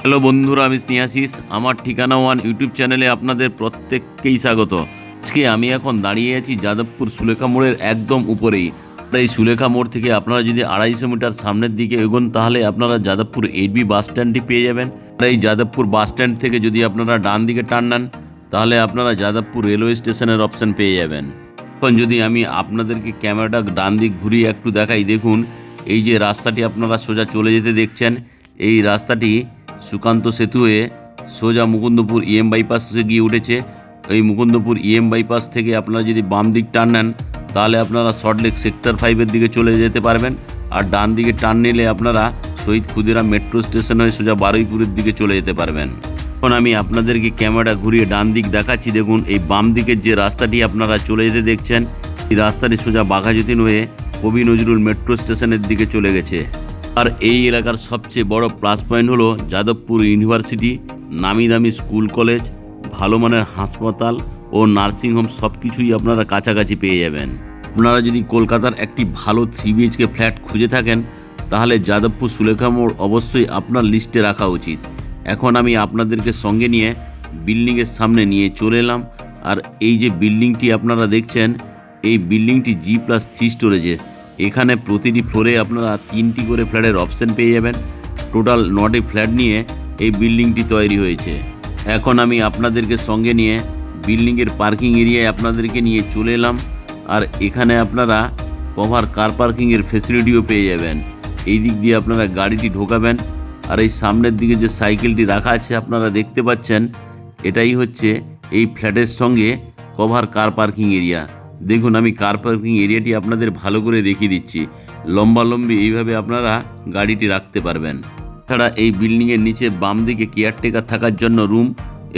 Hello বন্ধুরা, আমি স্নেহাশিস। আমার ঠিকানা ওয়ান ইউটিউব চ্যানেলে আপনাদের প্রত্যেককেই স্বাগত। আজকে আমি এখন দাঁড়িয়ে আছি যাদবপুর সুলেখা মোড়ের একদম উপরেই। এই সুলেখা মোড় থেকে আপনারা যদি 250 মিটার সামনের দিকে এগোন তাহলে আপনারা যাদবপুর 8B বাস স্ট্যান্ডটি পেয়ে যাবেন। আর এই যাদবপুর বাস স্ট্যান্ড থেকে যদি আপনারা ডান দিকে টার্ন নেন তাহলে আপনারা যাদবপুর রেলওয়ে স্টেশনের অপশান পেয়ে যাবেন। এখন যদি আমি আপনাদেরকে ক্যামেরাটা ডান দিক ঘুরিয়ে একটু দেখাই, দেখুন এই যে রাস্তাটি আপনারা সোজা চলে যেতে দেখছেন, এই রাস্তাটি সুকান্ত সেতু হয়ে সোজা মুকুন্দপুর বাইপাসে গিয়ে উঠেছে। এই মুকুন্দপুর বাইপাস থেকে আপনারা যদি বাম দিক টার্ন নেন তাহলে আপনারা সল্টলেক সেক্টর 5-এর দিকে চলে যেতে পারবেন। আর ডান দিকে টার্ন নিলে আপনারা শহীদ ক্ষুদিরাম মেট্রো স্টেশন হয়ে সোজা বারুইপুরের দিকে চলে যেতে পারবেন। এখন আমি আপনাদেরকে ক্যামেরা ঘুরিয়ে ডান দিক দেখাচ্ছি। দেখুন এই বাম দিকের যে রাস্তাটি আপনারা চলে যেতে দেখছেন, এই রাস্তাটি সোজা বাঘাযতীন হয়ে কবি নজরুল মেট্রো স্টেশনের দিকে চলে গেছে। আর এই এলাকার সবচেয়ে বড় প্লাস পয়েন্ট হলো যাদবপুর ইউনিভার্সিটি, নামি দামি স্কুল কলেজ, ভালো মানের হাসপাতাল ও নার্সিংহোম সব কিছুই আপনারা কাছাকাছি পেয়ে যাবেন। আপনারা যদি কলকাতার একটি ভালো 3 BHK ফ্ল্যাট খুঁজে থাকেন তাহলে যাদবপুর সুলেখা মোড় অবশ্যই আপনার লিস্টে রাখা উচিত। এখন আমি আপনাদেরকে সঙ্গে নিয়ে বিল্ডিংয়ের সামনে নিয়ে চলে এলাম। আর এই যে বিল্ডিংটি আপনারা দেখছেন, এই বিল্ডিংটি G+3 স্টোরেজের। এখানে প্রতিটি ফ্লোরে আপনারা 3টি করে ফ্ল্যাটের অপশান পেয়ে যাবেন। টোটাল 9টি ফ্ল্যাট নিয়ে এই বিল্ডিংটি তৈরি হয়েছে। এখন আমি আপনাদেরকে সঙ্গে নিয়ে বিল্ডিংয়ের পার্কিং এরিয়ায় আপনাদেরকে নিয়ে চলে এলাম। আর এখানে আপনারা কভার কার পার্কিংয়ের ফেসিলিটিও পেয়ে যাবেন। এই দিক দিয়ে আপনারা গাড়িটি ঢোকাবেন। আর এই সামনের দিকে যে সাইকেলটি রাখা আছে আপনারা দেখতে পাচ্ছেন, এটাই হচ্ছে এই ফ্ল্যাটের সঙ্গে কভার কার পার্কিং এরিয়া। দেখুন আমি কার পার্কিং এরিয়াটি আপনাদের ভালো করে দেখিয়ে দিচ্ছি। লম্বালম্বি এইভাবে আপনারা গাড়িটি রাখতে পারবেন। এছাড়া এই বিল্ডিংয়ের নিচে বাম দিকে কেয়ারটেকার থাকার জন্য রুম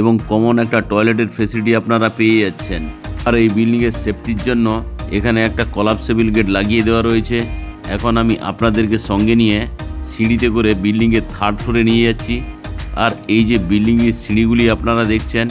এবং কমন একটা টয়লেটের ফেসিলিটি আপনারা পেয়ে যাচ্ছেন। আর এই বিল্ডিংয়ের সেফটির জন্য এখানে একটা কলাপসেবল গেট লাগিয়ে দেওয়া রয়েছে। এখন আমি আপনাদেরকে সঙ্গে নিয়ে সিঁড়িতে করে বিল্ডিংয়ের 3rd ফ্লোরে নিয়ে যাচ্ছি। আর এই যে বিল্ডিংয়ের সিঁড়িগুলি আপনারা দেখছেন,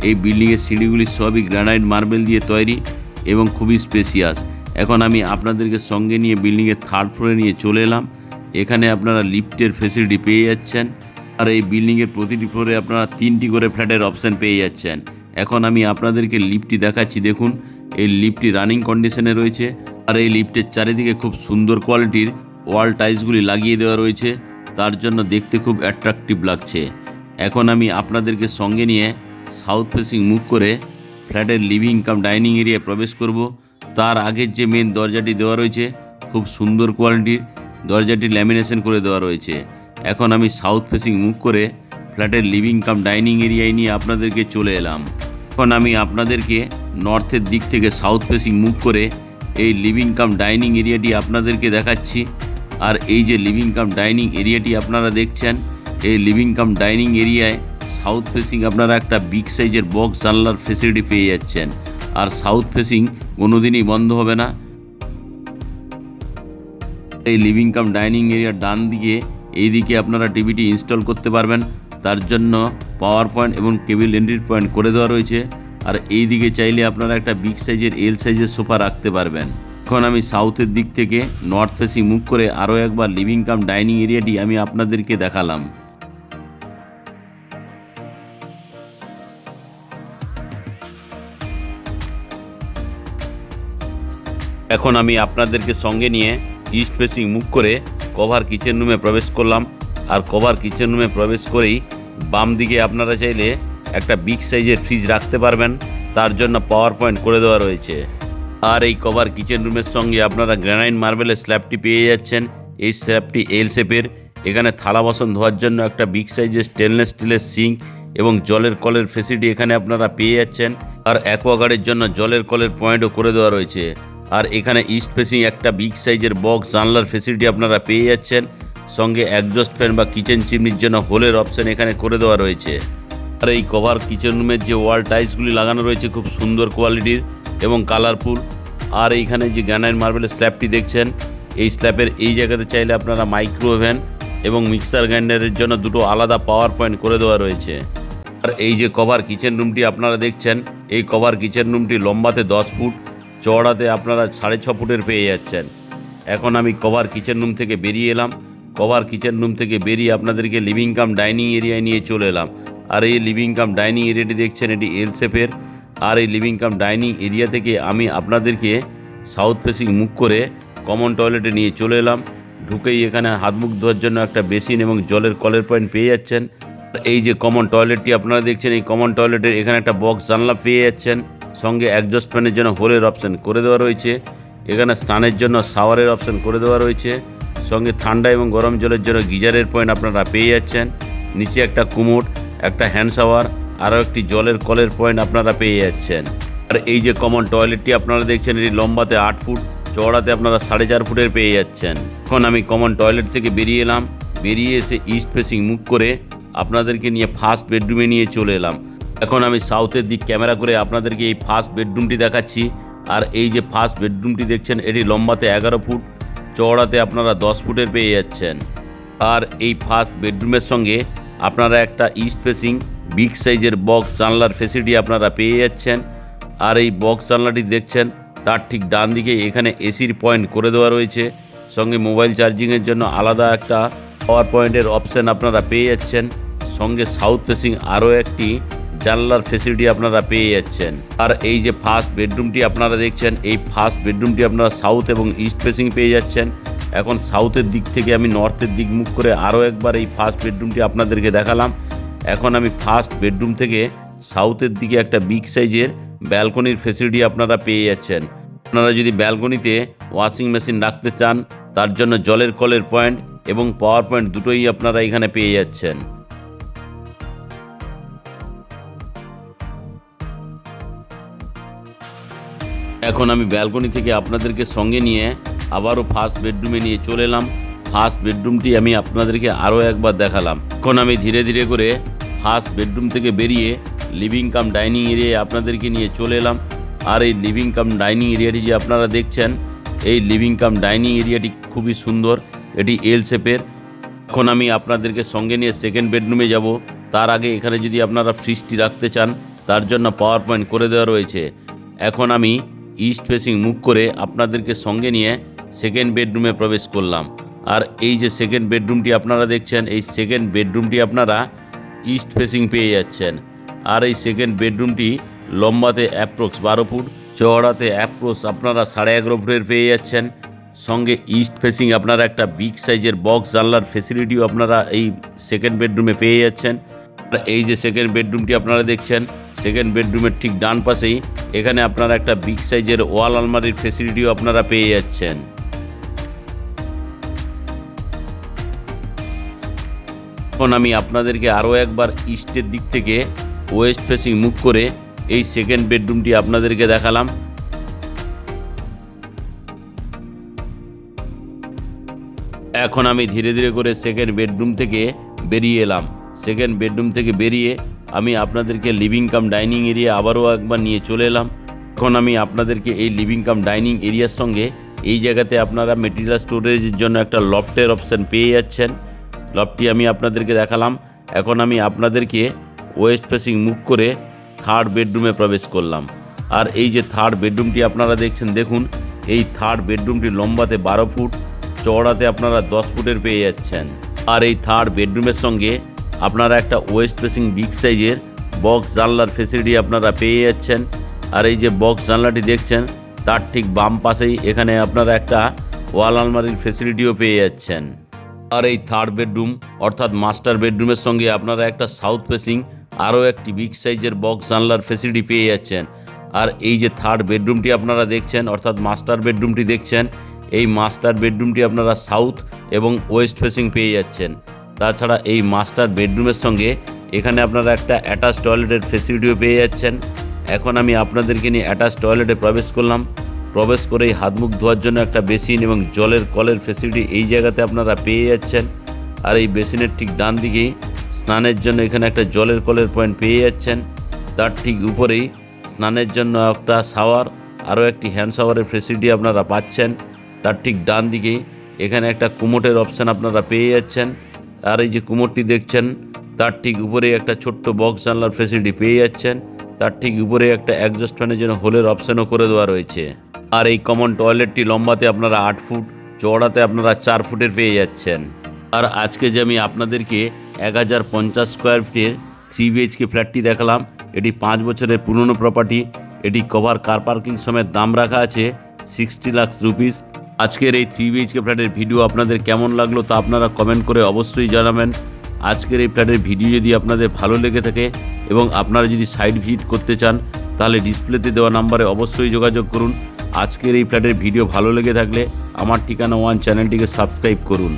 এই বিল্ডিংয়ের সিঁড়িগুলি সবই গ্রানাইট মার্বেল দিয়ে তৈরি এবং খুবই স্পেসিয়াস। এখন আমি আপনাদেরকে সঙ্গে নিয়ে বিল্ডিংয়ের 3rd ফ্লোরে নিয়ে চলে এলাম। এখানে আপনারা লিফটের ফেসিলিটি পেয়ে যাচ্ছেন। আর এই বিল্ডিংয়ের প্রতিটি ফ্লোরে আপনারা 3টি করে ফ্ল্যাটের অপশান পেয়ে যাচ্ছেন। এখন আমি আপনাদেরকে লিফটটি দেখাচ্ছি। দেখুন এই লিফটটি রানিং কন্ডিশনে রয়েছে। আর এই লিফটের চারিদিকে খুব সুন্দর কোয়ালিটির ওয়াল টাইলসগুলি লাগিয়ে দেওয়া রয়েছে, তার জন্য দেখতে খুব অ্যাট্রাকটিভ লাগছে। এখন আমি আপনাদেরকে সঙ্গে নিয়ে সাউথ ফেসিং মুখ করে ফ্ল্যাটের লিভিং কাম ডাইনিং এরিয়ায় প্রবেশ করব। তার আগের যে মেন দরজাটি দেওয়া রয়েছে খুব সুন্দর কোয়ালিটির, দরজাটি ল্যামিনেশন করে দেওয়া রয়েছে। এখন আমি সাউথ ফেসিং মুখ করে ফ্ল্যাটের লিভিং কাম ডাইনিং এরিয়ায় নিয়ে আপনাদেরকে চলে এলাম। এখন আমি আপনাদেরকে নর্থের দিক থেকে সাউথ ফেসিং মুখ করে এই লিভিং কাম ডাইনিং এরিয়াটি আপনাদেরকে দেখাচ্ছি। আর এই যে লিভিং কাম ডাইনিং এরিয়াটি আপনারা দেখছেন, এই লিভিং কাম ডাইনিং এরিয়ায় সাউথ ফেসিং আপনারা একটা বিগ সাইজের বক্স জানলার ফেসিলিটি পেয়ে যাচ্ছেন। আর সাউথ ফেসিং কোনোদিনই বন্ধ হবে না। এই লিভিং কাম ডাইনিং এরিয়ার ডান দিকে এই দিকে আপনারা টিভিটি ইনস্টল করতে পারবেন, তার জন্য পাওয়ার পয়েন্ট এবং কেবল এন্ট্রি পয়েন্ট করে দেওয়া রয়েছে। আর এই দিকে চাইলে আপনারা একটা বিগ সাইজের এল সাইজের সোফা রাখতে পারবেন। এখন আমি সাউথের দিক থেকে নর্থ ফেসিং মুভ করে আরও একবার লিভিং কাম ডাইনিং এরিয়াটি আমি আপনাদেরকে দেখালাম। এখন আমি আপনাদেরকে সঙ্গে নিয়ে ইস্ট ফেসিং মুভ করে কভার কিচেন রুমে প্রবেশ করলাম। আর কভার কিচেন রুমে প্রবেশ করেই বাম দিকে আপনারা চাইলে একটা বিগ সাইজের ফ্রিজ রাখতে পারবেন, তার জন্য পাওয়ার পয়েন্ট করে দেওয়া রয়েছে। আর এই কভার কিচেন রুমের সঙ্গে আপনারা গ্রানাইট মার্বেলের স্ল্যাবটি পেয়ে যাচ্ছেন। এই স্ল্যাবটি এল শেপের। এখানে থালা বাসন ধোয়ার জন্য একটা বিগ সাইজের স্টেনলেস স্টিলের সিঙ্ক এবং জলের কলের ফেসিলিটি এখানে আপনারা পেয়ে যাচ্ছেন। আর অ্যাকোয়াগার্ডের জন্য জলের কলের পয়েন্টও করে দেওয়া রয়েছে। আর এখানে ইস্ট ফেসিং একটা বিগ সাইজের বক্স জানলার ফেসিলিটি আপনারা পেয়ে যাচ্ছেন। সঙ্গে অ্যাডজাস্ট ফ্যান বা কিচেন চিমনির জন্য হোলের অপশান এখানে করে দেওয়া রয়েছে। আর এই কভার কিচেন রুমের যে ওয়াল টাইলসগুলি লাগানো রয়েছে খুব সুন্দর কোয়ালিটির এবং কালারফুল। আর এইখানে যে গ্রানাইট মার্বেলের স্ল্যাবটি দেখছেন, এই স্ল্যাবের এই জায়গাতে চাইলে আপনারা মাইক্রো ওভেন এবং মিক্সার গ্রাইন্ডারের জন্য দুটো আলাদা পাওয়ার পয়েন্ট করে দেওয়া রয়েছে। আর এই যে কভার কিচেন রুমটি আপনারা দেখছেন, এই কভার কিচেন রুমটি লম্বাতে 10 ফুট, চওড়াতে আপনারা 6.5 ফুটের পেয়ে যাচ্ছেন। এখন আমি কভার কিচেন রুম থেকে বেরিয়ে এলাম। কভার কিচেন রুম থেকে বেরিয়ে আপনাদেরকে লিভিং কাম ডাইনিং এরিয়ায় নিয়ে চলে এলাম। আর এই লিভিং কাম ডাইনিং এরিয়াটি দেখছেন, এটি এল শেপের। আর এই লিভিং কাম ডাইনিং এরিয়া থেকে আমি আপনাদেরকে সাউথ ফেসিং মুখ করে কমন টয়লেটে নিয়ে চলে এলাম। ঢুকেই এখানে হাত মুখ ধোয়ার জন্য একটা বেসিন এবং জলের কলের পয়েন্ট পেয়ে যাচ্ছেন। এই যে কমন টয়লেটটি আপনারা দেখছেন, এই কমন টয়লেটের এখানে একটা বক্স জানলা পেয়ে যাচ্ছেন। সঙ্গে অ্যাডজাস্ট ফ্যানের জন্য হোলের অপশান করে দেওয়া রয়েছে। এখানে স্নানের জন্য শাওয়ারের অপশান করে দেওয়া রয়েছে। সঙ্গে ঠান্ডা এবং গরম জলের জন্য গিজারের পয়েন্ট আপনারা পেয়ে যাচ্ছেন। নিচে একটা কুমোড, একটা হ্যান্ড শাওয়ার, আরও একটি জলের কলের পয়েন্ট আপনারা পেয়ে যাচ্ছেন। আর এই যে কমন টয়লেটটি আপনারা দেখছেন, এটি লম্বাতে 8 ফুট, চওড়াতে আপনারা 4.5 ফুটের পেয়ে যাচ্ছেন। এখন আমি কমন টয়লেট থেকে বেরিয়ে এলাম। বেরিয়ে এসে ইস্ট ফেসিং মুখ করে আপনাদেরকে নিয়ে ফার্স্ট বেডরুমে নিয়ে চলে এলাম। এখন আমি সাউথের দিক ক্যামেরা করে আপনাদেরকে এই ফার্স্ট বেডরুমটি দেখাচ্ছি। আর এই যে ফার্স্ট বেডরুমটি দেখছেন, এটি লম্বাতে 11 ফুট, চওড়াতে আপনারা 10 ফুটের পেয়ে যাচ্ছেন। আর এই ফার্স্ট বেডরুমের সঙ্গে আপনারা একটা ইস্ট ফেসিং বিগ সাইজের বক্স জানলার ফেসিলিটি আপনারা পেয়ে যাচ্ছেন। আর এই বক্স জানলাটি দেখছেন, তার ঠিক ডান দিকে এখানে এসির পয়েন্ট করে দেওয়া রয়েছে। সঙ্গে মোবাইল চার্জিংয়ের জন্য আলাদা একটা পাওয়ার পয়েন্টের অপশান আপনারা পেয়ে যাচ্ছেন। সঙ্গে সাউথ ফেসিং আরও একটি জানলার ফেসিলিটি আপনারা পেয়ে যাচ্ছেন। আর এই যে ফার্স্ট বেডরুমটি আপনারা দেখছেন, এই ফার্স্ট বেডরুমটি আপনারা সাউথ এবং ইস্ট ফেসিং পেয়ে যাচ্ছেন। এখন সাউথের দিক থেকে আমি নর্থের দিক মুখ করে আরও একবার এই ফার্স্ট বেডরুমটি আপনাদেরকে দেখালাম। এখন আমি ফার্স্ট বেডরুম থেকে সাউথের দিকে একটা বিগ সাইজের ব্যালকনির ফেসিলিটি আপনারা পেয়ে যাচ্ছেন। আপনারা যদি ব্যালকনিতে ওয়াশিং মেশিন রাখতে চান, তার জন্য জলের কলের পয়েন্ট এবং পাওয়ার পয়েন্ট দুটোই আপনারা এখানে পেয়ে যাচ্ছেন। এখন আমি ব্যালকনি থেকে আপনাদেরকে সঙ্গে নিয়ে আবারও ফার্স্ট বেডরুমে নিয়ে চলে এলাম। ফার্স্ট বেডরুমটি আমি আপনাদেরকে আরও একবার দেখালাম। এখন আমি ধীরে ধীরে করে ফার্স্ট বেডরুম থেকে বেরিয়ে লিভিং কাম ডাইনিং এরিয়ায় আপনাদেরকে নিয়ে চলে এলাম। আর এই লিভিং কাম ডাইনিং এরিয়াটি যে আপনারা দেখছেন, এই লিভিং কাম ডাইনিং এরিয়াটি খুবই সুন্দর, এটি এল শেপের। এখন আমি আপনাদেরকে সঙ্গে নিয়ে সেকেন্ড বেডরুমে যাব। তার আগে এখানে যদি আপনারা ফ্রিজটি রাখতে চান, তার জন্য পাওয়ার পয়েন্ট করে দেওয়া রয়েছে। এখন আমি ইস্ট ফেসিং মুখ করে আপনাদেরকে সঙ্গে নিয়ে সেকেন্ড বেডরুমে প্রবেশ করলাম। আর এই যে সেকেন্ড বেডরুমটি আপনারা দেখছেন, এই সেকেন্ড বেডরুমটি আপনারা ইস্ট ফেসিং পেয়ে যাচ্ছেন। আর এই সেকেন্ড বেডরুমটি লম্বাতে অ্যাপ্রক্স 12 ফুট, চওড়াতে অ্যাপ্রক্স আপনারা 11.5 ফুটের পেয়ে যাচ্ছেন। সঙ্গে ইস্ট ফেসিং আপনারা একটা বিগ সাইজের বক্স জানলার ফেসিলিটিও আপনারা এই সেকেন্ড বেডরুমে পেয়ে যাচ্ছেন। আর এই যে সেকেন্ড বেডরুমটি আপনারা দেখছেন, সেকেন্ড বেডরুমের ঠিক ডান পাশেই এখানে আপনারা একটা বিগ সাইজের ওয়াল আলমারির ফেসিলিটিও আপনারা পেয়ে যাচ্ছেন। এখন আমি আপনাদেরকে আরও একবার ইস্টের দিক থেকে ওয়েস্ট ফেসিং মুখ করে এই সেকেন্ড বেডরুমটি আপনাদেরকে দেখালাম। এখন আমি ধীরে ধীরে করে সেকেন্ড বেডরুম থেকে বেরিয়ে এলাম। সেকেন্ড বেডরুম থেকে বেরিয়ে আমি আপনাদেরকে লিভিং কাম ডাইনিং এরিয়া আবারও একবার নিয়ে চলে এলাম। এখন আমি আপনাদেরকে এই লিভিং কাম ডাইনিং এরিয়ার সঙ্গে এই জায়গাতে আপনারা মেটেরিয়াল স্টোরেজের জন্য একটা লফটের অপশান পেয়ে যাচ্ছেন। লফটটি আমি আপনাদেরকে দেখালাম। এখন আমি আপনাদেরকে ওয়েস্ট ফেসিং মুখ করে থার্ড বেডরুমে প্রবেশ করলাম। আর এই যে থার্ড বেডরুমটি আপনারা দেখছেন, দেখুন এই থার্ড বেডরুমটি লম্বাতে 12 ফুট, চওড়াতে আপনারা 10 ফুটের পেয়ে যাচ্ছেন। আর এই থার্ড বেডরুমের সঙ্গে আপনারা একটা ওয়েস্ট ফেসিং বিগ সাইজের বক্স জানলার ফেসিলিটি আপনারা পেয়ে যাচ্ছেন। আর এই যে বক্স জানলাটি দেখছেন, তার ঠিক বাম পাশেই এখানে আপনারা একটা ওয়াল আলমারির ফেসিলিটিও পেয়ে যাচ্ছেন। আর এই থার্ড বেডরুম অর্থাৎ মাস্টার বেডরুমের সঙ্গে আপনারা একটা সাউথ ফেসিং আরও একটি বিগ সাইজের বক্স জানলার ফেসিলিটি পেয়ে যাচ্ছেন। আর এই যে থার্ড বেডরুমটি আপনারা দেখছেন অর্থাৎ মাস্টার বেডরুমটি দেখছেন, এই মাস্টার বেডরুমটি আপনারা সাউথ এবং ওয়েস্ট ফেসিং পেয়ে যাচ্ছেন। তাছাড়া এই মাস্টার বেডরুমের সঙ্গে এখানে আপনারা একটা অ্যাটাচ টয়লেটের ফেসিলিটিও পেয়ে যাচ্ছেন। এখন আমি আপনাদেরকে নিয়ে অ্যাটাচ টয়লেটে প্রবেশ করলাম। প্রবেশ করেই হাত মুখ ধোয়ার জন্য একটা বেসিন এবং জলের কলের ফেসিলিটি এই জায়গাতে আপনারা পেয়ে যাচ্ছেন। আর এই বেসিনের ঠিক ডান দিকেই স্নানের জন্য এখানে একটা জলের কলের পয়েন্ট পেয়ে যাচ্ছেন। তার ঠিক উপরেই স্নানের জন্য একটা শাওয়ার, আরও একটি হ্যান্ড শাওয়ারের ফেসিলিটি আপনারা পাচ্ছেন। তার ঠিক ডান দিকেই এখানে একটা কুমোটের অপশান আপনারা পেয়ে যাচ্ছেন। আর এই যে কুমোরটি দেখছেন, তার ঠিক উপরেই একটা ছোট্ট বক্স জানলার ফেসিলিটি পেয়ে যাচ্ছেন। তার ঠিক উপরে একটা অ্যাডজাস্ট ফ্যানের জন্য হোলের অপশানও করে দেওয়া রয়েছে। আর এই কমন টয়লেটটি লম্বাতে আপনারা 8 ফুট, চওড়াতে আপনারা 4 ফুটের পেয়ে যাচ্ছেন। আর আজকে যে আমি আপনাদেরকে 1050 স্কোয়ার ফিটের 3 BHK ফ্ল্যাটটি দেখালাম, এটি 5 বছরের পুরনো প্রপার্টি। এটি কভার কার পার্কিং সমেত দাম রাখা আছে 60 লাখ রুপিস। আজকের এই 3 BHK ফ্ল্যাটের ভিডিও আপনাদের কেমন লাগলো তা আপনারা কমেন্ট করে অবশ্যই জানাবেন। আজকের এই ফ্ল্যাটের ভিডিও যদি আপনাদের ভালো লেগে থাকে এবং আপনারা যদি সাইট ভিজিট করতে চান তাহলে ডিসপ্লেতে দেওয়া নাম্বারে অবশ্যই যোগাযোগ করুন। আজকের এই ফ্ল্যাটের ভিডিও ভালো লেগে থাকলে আমার ঠিকানা ওয়ান চ্যানেলটিকে সাবস্ক্রাইব করুন।